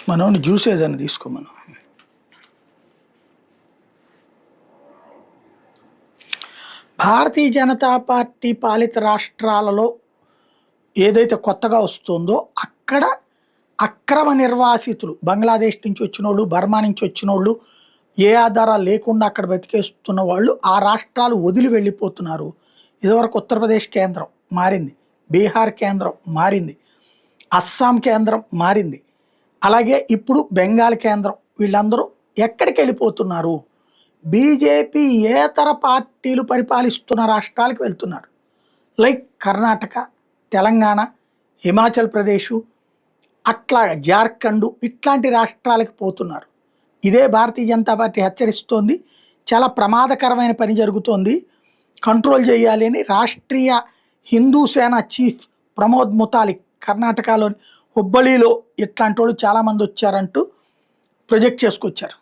మనోని juice ఏదైనా తీసుకోమను. Bharatiya Janata party పాలిత రాష్ట్రాలలో ఏదైతే కొత్తగా వస్తుందో అక్కడ అక్రమ నిర్వాసితులు, బంగ్లాదేశ్ నుంచి వచ్చిన వాళ్ళు, బర్మా నుంచి వచ్చిన వాళ్ళు, ఏ ఆధారాలు లేకుండా అక్కడ బతికేస్తున్న వాళ్ళు ఆ రాష్ట్రాలు వదిలి వెళ్ళిపోతున్నారు. ఇదివరకు ఉత్తరప్రదేశ్ కేంద్రం మారింది, బీహార్ కేంద్రం మారింది, అస్సాం కేంద్రం మారింది, అలాగే ఇప్పుడు బెంగాల్ కేంద్రం. వీళ్ళందరూ ఎక్కడికి వెళ్ళిపోతున్నారు? బీజేపీ ఏతర పార్టీలు పరిపాలిస్తున్న రాష్ట్రాలకు వెళ్తున్నారు. లైక్ కర్ణాటక, తెలంగాణ, హిమాచల్ ప్రదేశ్, అట్లా జార్ఖండ్, ఇట్లాంటి రాష్ట్రాలకు పోతున్నారు. ఇదే భారతీయ జనతా పార్టీ హెచ్చరిస్తోంది. చాలా ప్రమాదకరమైన పని జరుగుతోంది, కంట్రోల్ చేయాలి అని రాష్ట్రీయ హిందూ సేన చీఫ్ ప్రమోద్ ముతాలిక్ కర్ణాటకలోని హుబ్బళిలో ఇట్లాంటి వాళ్ళు చాలామంది వచ్చారంటూ ప్రొజెక్ట్ చేసుకొచ్చారు.